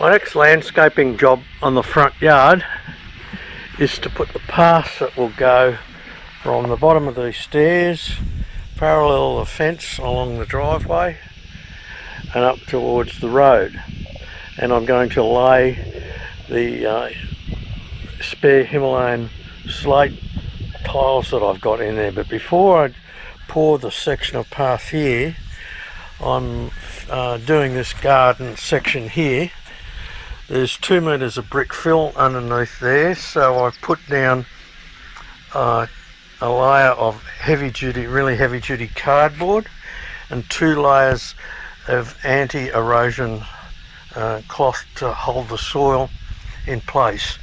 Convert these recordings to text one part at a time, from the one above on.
My next landscaping job on the front yard is to put the path that will go from the bottom of these stairs, parallel the fence along the driveway and up towards the road. And I'm going to lay the spare Himalayan slate tiles that I've got in there. But before I pour the section of path here, I'm doing this garden section here. There's 2 metres of brick fill underneath there, so I've put down a layer of really heavy duty cardboard and 2 layers of anti-erosion cloth to hold the soil in place.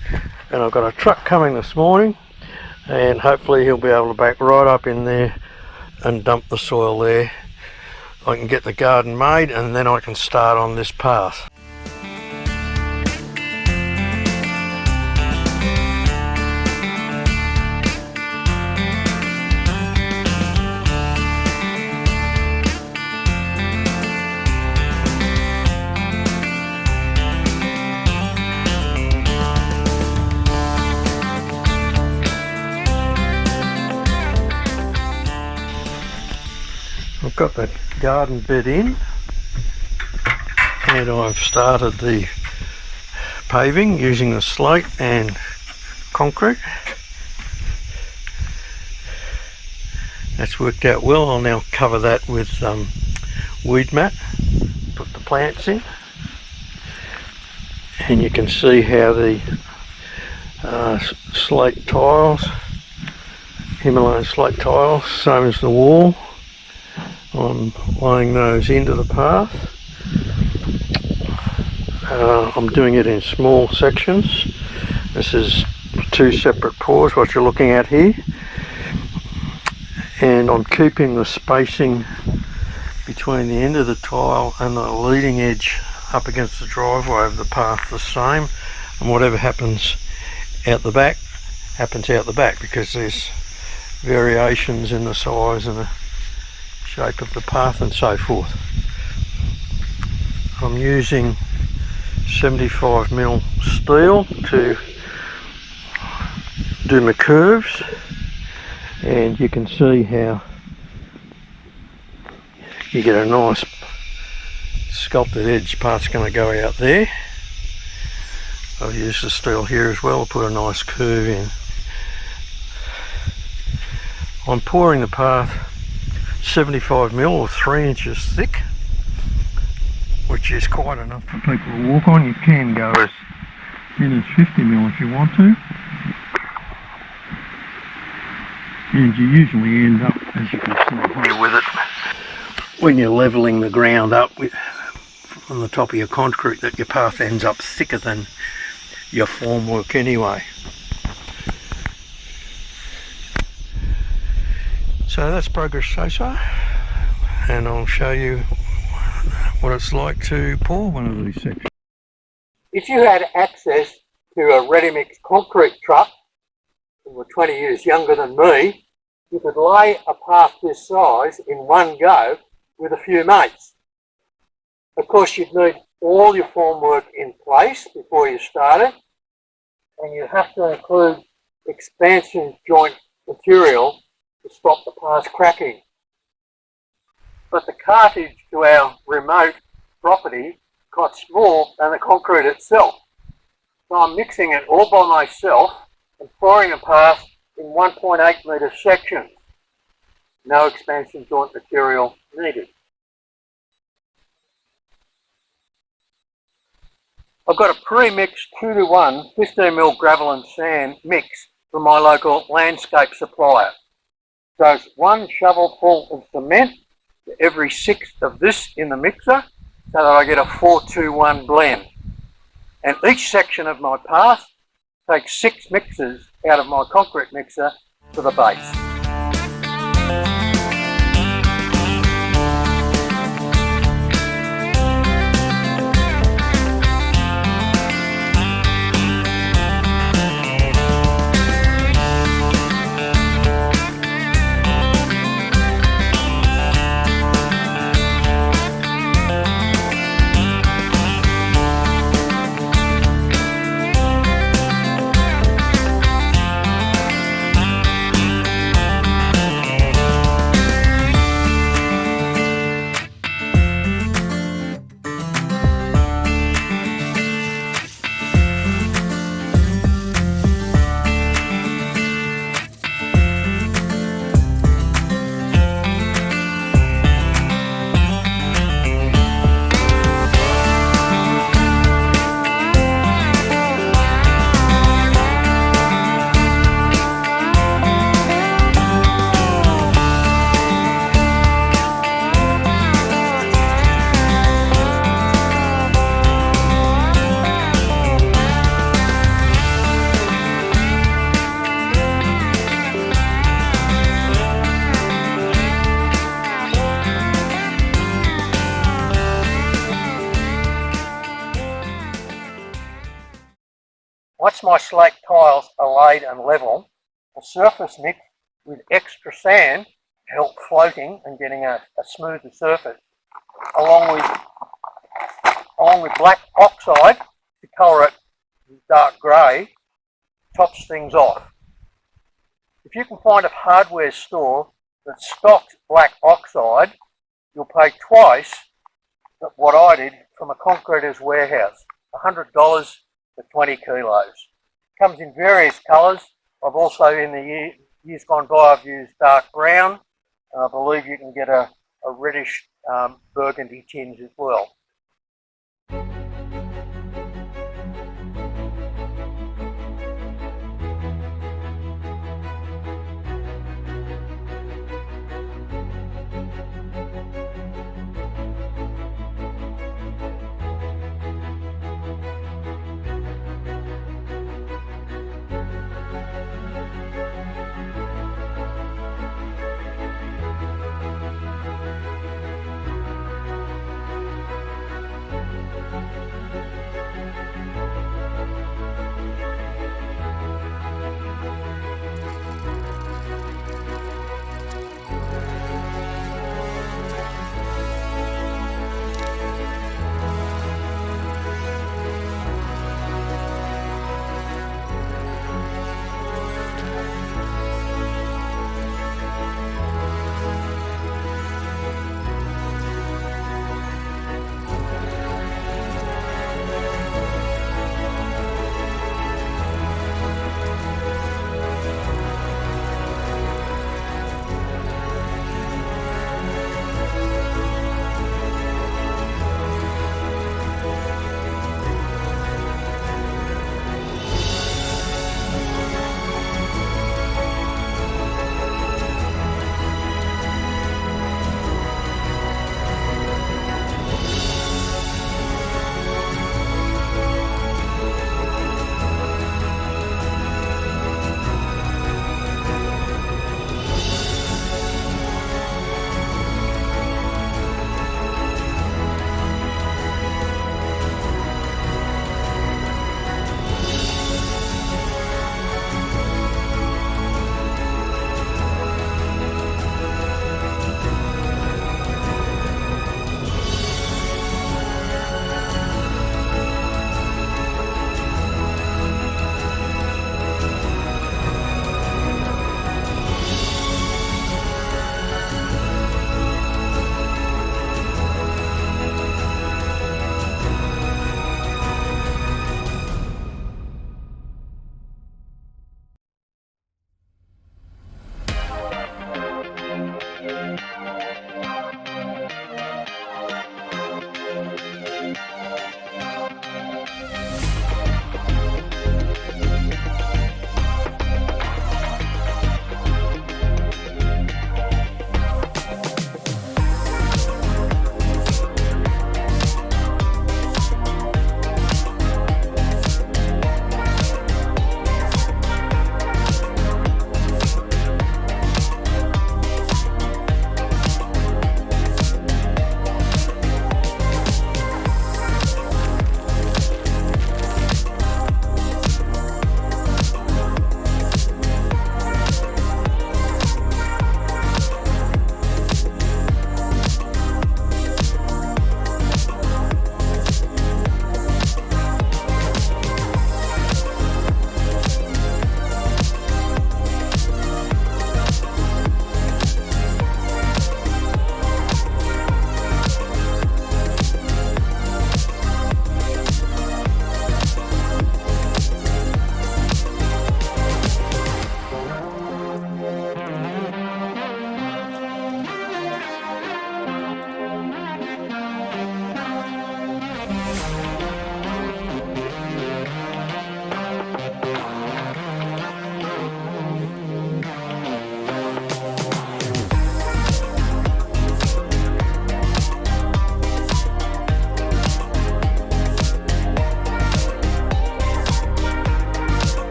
And I've got a truck coming this morning, and hopefully he'll be able to back right up in there and dump the soil there. I can get the garden made and then I can start on this path. I've got the garden bed in and I've started the paving using the slate and concrete. That's worked out well. I'll now cover that with weed mat, put the plants in, and you can see how the slate tiles, Himalayan slate tiles, same as the wall, I'm laying those into the path. I'm doing it in small sections. This is 2 separate pours, what you're looking at here. And I'm keeping the spacing between the end of the tile and the leading edge up against the driveway of the path the same. And whatever happens out the back, happens out the back, because there's variations in the size and the shape of the path and so forth. I'm using 75mm steel to do my curves, and you can see how you get a nice sculpted edge. Part's going to go out there. I've used the steel here as well to put a nice curve in. I'm pouring the path 75mm or 3 inches thick, which is quite enough for people to walk on. You can go as thin as 50mm if you want to, and you usually end up, as you can see here with it, when you're levelling the ground up from the top of your concrete, that your path ends up thicker than your formwork anyway. So that's progress so far, and I'll show you what it's like to pour one of these sections. If you had access to a ready-mix concrete truck and were 20 years younger than me, you could lay a path this size in one go with a few mates. Of course, you'd need all your formwork in place before you started, and you have to include expansion joint material to stop the path cracking. But the cartage to our remote property costs more than the concrete itself. So I'm mixing it all by myself and pouring a path in 1.8 metre sections. No expansion joint material needed. I've got a pre-mixed 2-to-1 15mm gravel and sand mix from my local landscape supplier. So it's 1 shovelful of cement to every 1/6 of this in the mixer, so that I get a 4-2-1 blend. And each section of my path takes 6 mixes out of my concrete mixer to the base. Once my slate tiles are laid and level, the surface mix with extra sand help floating and getting a smoother surface, along with black oxide to colour it dark grey, tops things off. If you can find a hardware store that stocks black oxide, you'll pay twice what I did from a concreter's warehouse, $100 for 20 kilos. It comes in various colours. I've also, in the years gone by, I've used dark brown, and I believe you can get a reddish burgundy tinge as well.